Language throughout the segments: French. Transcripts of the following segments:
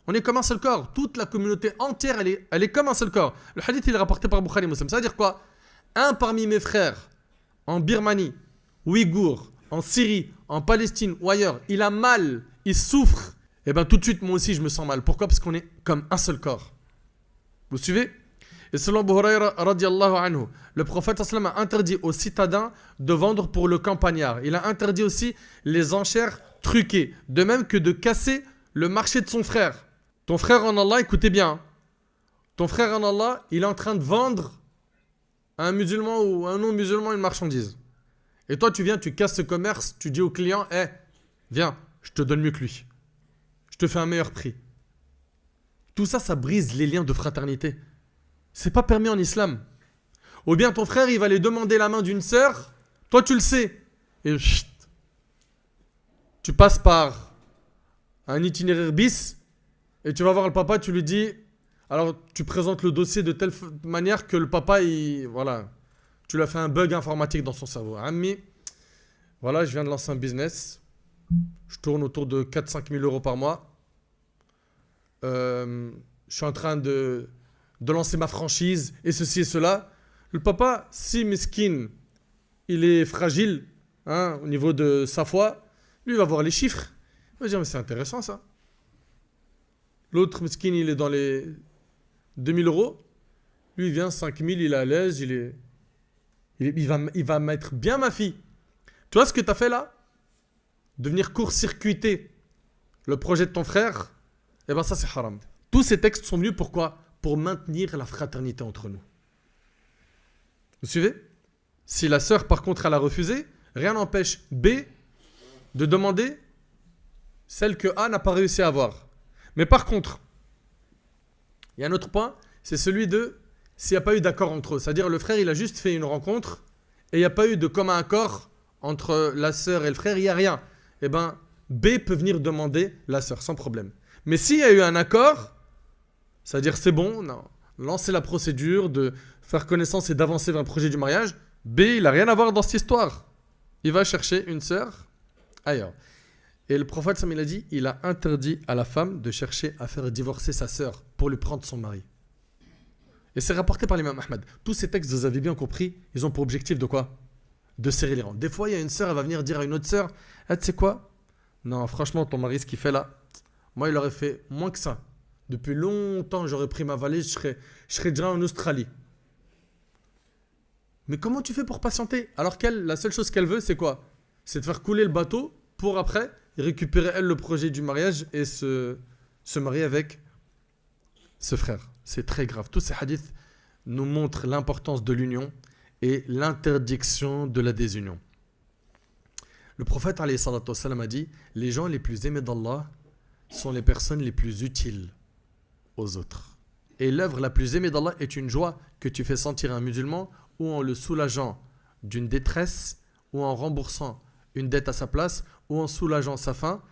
On est comme un seul corps. Toute la communauté entière, elle est comme un seul corps. Le hadith, il est rapporté par Bukhari Muslim. Ça veut dire quoi? Un parmi mes frères, en Birmanie, Ouïghour, en Syrie, en Palestine ou ailleurs, il a mal, il souffre. Et bien tout de suite, moi aussi, je me sens mal. Pourquoi? Parce qu'on est comme un seul corps. Vous suivez? Et selon Abu Huraira radiallahu anhu, le prophète sallam a interdit aux citadins de vendre pour le campagnard. Il a interdit aussi les enchères truquées. De même que de casser le marché de son frère. Ton frère en Allah, écoutez bien. Ton frère en Allah, il est en train de vendre à un musulman ou à un non-musulman une marchandise. Et toi, tu viens, tu casses ce commerce, tu dis au client, viens, je te donne mieux que lui. Je te fais un meilleur prix. Tout ça, ça brise les liens de fraternité. C'est pas permis en islam. Ou bien ton frère, il va aller demander la main d'une sœur, toi tu le sais. Et chut, tu passes par un itinéraire bis, et tu vas voir le papa, tu lui dis, alors tu présentes le dossier de telle manière que le papa, voilà, tu lui as fait un bug informatique dans son cerveau. Ami, voilà, je viens de lancer un business, je tourne autour de 4-5 000 euros par mois. Je suis en train de lancer ma franchise et ceci et cela. Le papa, si mesquine, il est fragile au niveau de sa foi, lui il va voir les chiffres. Il va dire mais c'est intéressant ça. L'autre mesquine, il est dans les 2000 euros. Lui il vient 5000, il est à l'aise, il va mettre bien ma fille. Tu vois ce que tu as fait là? De venir court-circuiter le projet de ton frère, eh bien ça c'est haram. Tous ces textes sont venus pourquoi? Pour maintenir la fraternité entre nous. Vous suivez? Si la sœur, par contre, elle a refusé, rien n'empêche B de demander celle que A n'a pas réussi à avoir. Mais par contre, il y a un autre point, c'est celui de s'il n'y a pas eu d'accord entre eux. C'est-à-dire le frère, il a juste fait une rencontre et il n'y a pas eu de commun accord entre la sœur et le frère, il n'y a rien. Eh bien, B peut venir demander la sœur sans problème. Mais s'il y a eu un accord, c'est-à-dire c'est bon, non, lancer la procédure de faire connaissance et d'avancer vers le projet du mariage, B, il n'a rien à voir dans cette histoire. Il va chercher une sœur ailleurs. Et le prophète, Sam, il a dit, il a interdit à la femme de chercher à faire divorcer sa sœur pour lui prendre son mari. Et c'est rapporté par l'imam Ahmed. Tous ces textes, vous avez bien compris, ils ont pour objectif de quoi? De serrer les rangs. Des fois, il y a une sœur, elle va venir dire à une autre sœur, tu sais quoi? Non, franchement, ton mari, ce qu'il fait là, moi, il aurait fait moins que ça. Depuis longtemps, j'aurais pris ma valise, je serais déjà en Australie. Mais comment tu fais pour patienter? Alors qu'elle, la seule chose qu'elle veut, c'est quoi? C'est de faire couler le bateau pour après récupérer, elle, le projet du mariage et se marier avec ce frère. C'est très grave. Tous ces hadiths nous montrent l'importance de l'union et l'interdiction de la désunion. Le prophète alayhi salatu wassalam a dit, les gens les plus aimés d'Allah sont les personnes les plus utiles aux autres. Et l'œuvre la plus aimée d'Allah est une joie que tu fais sentir à un musulman ou en le soulageant d'une détresse ou en remboursant une dette à sa place ou en soulageant sa faim.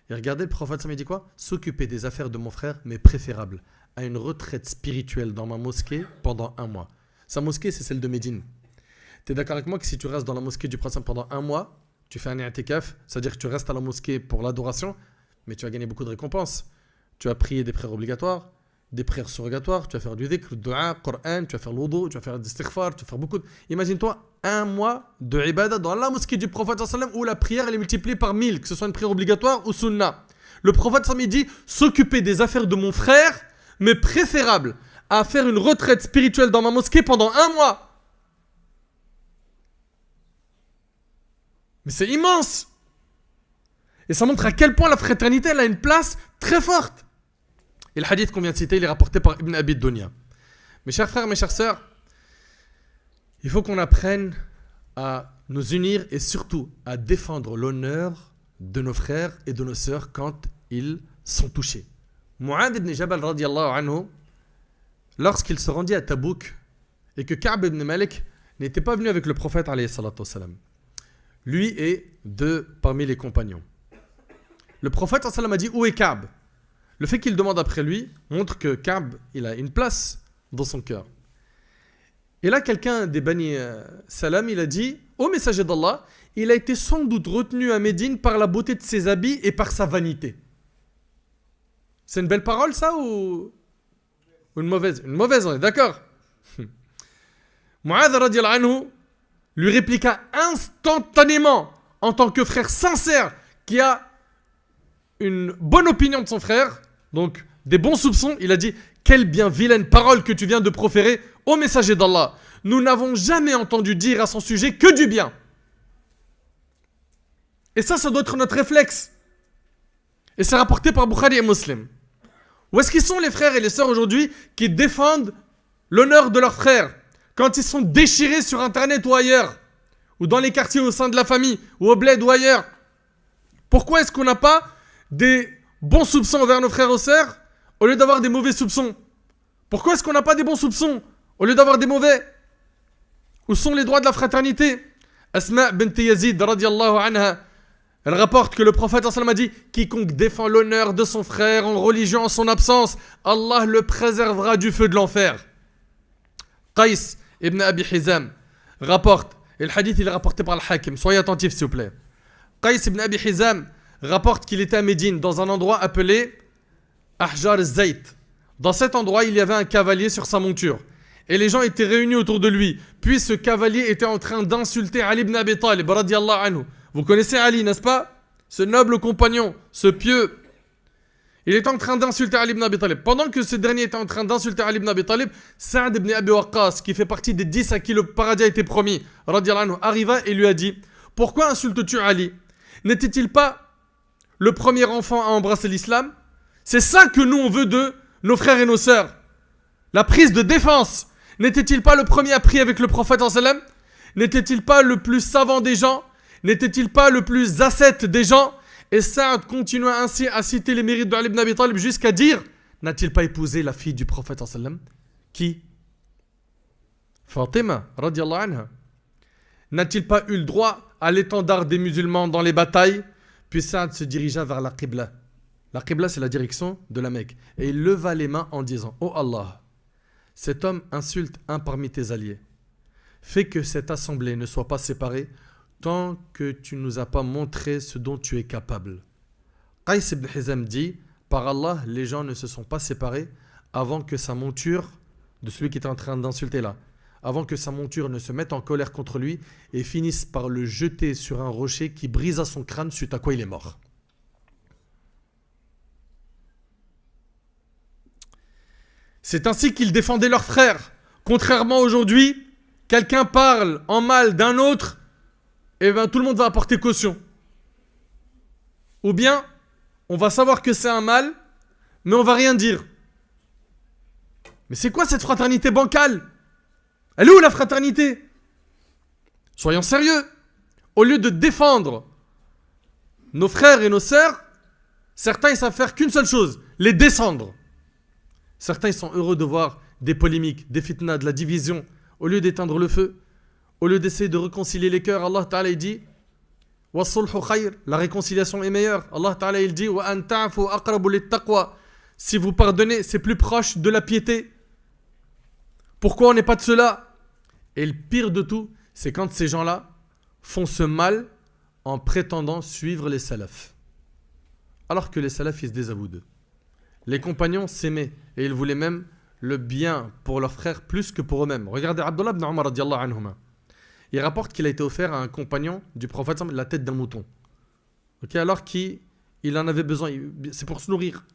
Et regardez, le prophète ça me dit quoi? S'occuper des affaires de mon frère, mais préférable à une retraite spirituelle dans ma mosquée pendant 1 mois. Sa mosquée, c'est celle de Médine. Tu es d'accord avec moi que si tu restes dans la mosquée du Prophète pendant 1 mois, tu fais un i'tikaf, c'est-à-dire que tu restes à la mosquée pour l'adoration, mais tu vas gagner beaucoup de récompenses. Tu vas prier des prières obligatoires, des prières surrogatoires, tu vas faire du dhikr, du dua, Coran, tu vas faire l'wudu, tu vas faire des istighfar, tu vas faire beaucoup de... Imagine-toi 1 mois de ibadah dans la mosquée du prophète où la prière elle est multipliée par 1000, que ce soit une prière obligatoire ou sunna. Le prophète dit s'occuper des affaires de mon frère, mais préférable à faire une retraite spirituelle dans ma mosquée pendant 1 mois. Mais c'est immense. Et ça montre à quel point la fraternité elle a une place très forte. Et le hadith qu'on vient de citer, il est rapporté par Ibn Abi Dunya. Mes chers frères, mes chères sœurs, il faut qu'on apprenne à nous unir et surtout à défendre l'honneur de nos frères et de nos sœurs quand ils sont touchés. Mu'adh ibn Jabal radiallahu anhu, lorsqu'il se rendit à Tabouk et que Ka'b ibn Malik n'était pas venu avec le prophète alayhi salatu wassalam, lui et 2 parmi les compagnons. Le prophète a dit où est Ka'b? Le fait qu'il demande après lui montre que Ka'b il a une place dans son cœur. Et là quelqu'un des Bani Salam il a dit ô messager d'Allah, il a été sans doute retenu à Médine par la beauté de ses habits et par sa vanité. C'est une belle parole, ça, ou une mauvaise? Une mauvaise, on est d'accord. Mu'adh radiallahu anhu lui répliqua instantanément, en tant que frère sincère, qui a une bonne opinion de son frère, donc des bons soupçons, il a dit: quelle bien vilaine parole que tu viens de proférer au messager d'Allah. Nous n'avons jamais entendu dire à son sujet que du bien. Et ça doit être notre réflexe. Et c'est rapporté par Bukhari et Muslim. Où est-ce qu'ils sont les frères et les sœurs aujourd'hui qui défendent l'honneur de leurs frères quand ils sont déchirés sur internet ou ailleurs, ou dans les quartiers au sein de la famille, ou au bled ou ailleurs? Pourquoi est-ce qu'on n'a pas des bons soupçons envers nos frères et sœurs au lieu d'avoir des mauvais soupçons? Pourquoi est-ce qu'on n'a pas des bons soupçons au lieu d'avoir des mauvais? Où sont les droits de la fraternité? Asma bint Yazid radiallahu anha, elle rapporte que le prophète a dit: quiconque défend l'honneur de son frère en religion en son absence, Allah le préservera du feu de l'enfer. Qais ibn Abi Hizam rapporte, et le hadith il est rapporté par le Hakim, soyez attentifs s'il vous plaît. Qais ibn Abi Hizam rapporte qu'il était à Médine, dans un endroit appelé Ahjar al-Zayt. Dans cet endroit, il y avait un cavalier sur sa monture. Et les gens étaient réunis autour de lui. Puis ce cavalier était en train d'insulter Ali ibn Abi Talib radiyallahu anhu. Vous connaissez Ali, n'est-ce pas? Ce noble compagnon, ce pieux. Il était en train d'insulter Ali ibn Abi Talib. Pendant que ce dernier était en train d'insulter Ali ibn Abi Talib, Sa'd ibn Abi Waqqas, qui fait partie des 10 à qui le paradis a été promis, radiyallahu anhu, arriva et lui a dit: pourquoi insultes-tu Ali? N'était-il pas le premier enfant à embrasser l'islam? C'est ça que nous on veut de nos frères et nos sœurs. La prise de défense. N'était-il pas le premier à prier avec le prophète sallam? N'était-il pas le plus savant des gens? N'était-il pas le plus ascète des gens? Et Saad continua ainsi à citer les mérites d'Ali ibn Abi Talib jusqu'à dire: n'a-t-il pas épousé la fille du prophète sallam? Qui? Fatima radiallahu anha. N'a-t-il pas eu le droit à l'étendard des musulmans dans les batailles? Puis Saad se dirigea vers la Qibla. La Qibla, c'est la direction de la Mecque. Et il leva les mains en disant: oh Allah, cet homme insulte un parmi tes alliés. Fais que cette assemblée ne soit pas séparée tant que tu ne nous as pas montré ce dont tu es capable. Qais ibn Hizam dit: par Allah, les gens ne se sont pas séparés avant que sa monture, de celui qui était en train d'insulter là, avant que sa monture ne se mette en colère contre lui et finisse par le jeter sur un rocher qui brisa son crâne, suite à quoi il est mort. C'est ainsi qu'ils défendaient leurs frères. Contrairement aujourd'hui, quelqu'un parle en mal d'un autre, et bien tout le monde va apporter caution. Ou bien, on va savoir que c'est un mal, mais on va rien dire. Mais c'est quoi cette fraternité bancale? Elle est où la fraternité? Soyons sérieux. Au lieu de défendre nos frères et nos sœurs, certains ils savent faire qu'une seule chose: les descendre. Certains ils sont heureux de voir des polémiques, des fitnas, de la division. Au lieu d'éteindre le feu, au lieu d'essayer de réconcilier les cœurs, Allah Ta'ala il dit: وَالصُّلْحُ خَيْرٌ, la réconciliation est meilleure. Allah Ta'ala il dit: وَأَن تَعْفُوا أَقْرَبُ لِلتَّقْوَى, si vous pardonnez, c'est plus proche de la piété. Pourquoi on n'est pas de cela? Et le pire de tout, c'est quand ces gens-là font ce mal en prétendant suivre les salafs. Alors que les salafs, ils se désavouent d'eux. Les compagnons s'aimaient et ils voulaient même le bien pour leurs frères plus que pour eux-mêmes. Regardez Abdullah ibn Umar radiallahu anhuma. Il rapporte qu'il a été offert à un compagnon du prophète la tête d'un mouton. Okay, alors qu'il en avait besoin, c'est pour se nourrir.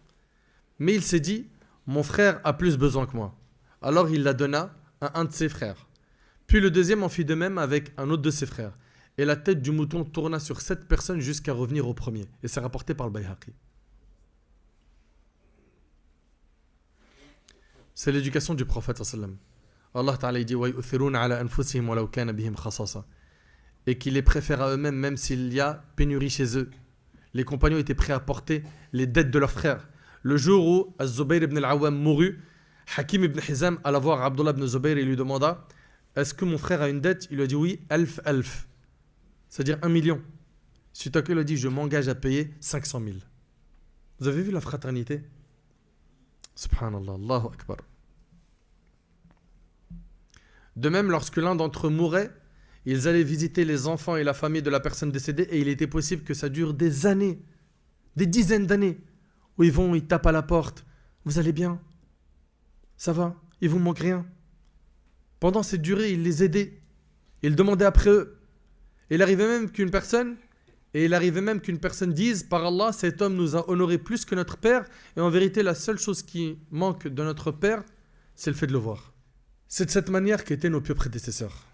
Mais il s'est dit: mon frère a plus besoin que moi. Alors il la donna à un de ses frères. Puis le deuxième en fit de même avec un autre de ses frères. Et la tête du mouton tourna sur 7 personnes jusqu'à revenir au premier. Et c'est rapporté par le Bayhaqi. C'est l'éducation du prophète sallam. Allah Ta'ala dit: et qu'il les préfère à eux-mêmes même s'il y a pénurie chez eux. Les compagnons étaient prêts à porter les dettes de leurs frères. Le jour où Az-Zubayr ibn al-Awwam mourut, Hakim ibn Hizam alla voir Abdullah ibn Zubayr et lui demanda: est-ce que mon frère a une dette? Il lui a dit: oui, alf, c'est-à-dire 1 million. Suite à quoi il a dit: je m'engage à payer 500 000. Vous avez vu la fraternité? Subhanallah, Allahu Akbar. De même, lorsque l'un d'entre eux mourait, ils allaient visiter les enfants et la famille de la personne décédée et il était possible que ça dure des années, des dizaines d'années, où ils vont, ils tapent à la porte. Vous allez bien? Ça va? Il vous manque rien? Pendant cette durée, il les aidait. Il demandait après eux. Et il arrivait même qu'une personne dise, par Allah, cet homme nous a honoré plus que notre père. Et en vérité, la seule chose qui manque de notre père, c'est le fait de le voir. C'est de cette manière qu'étaient nos pieux prédécesseurs.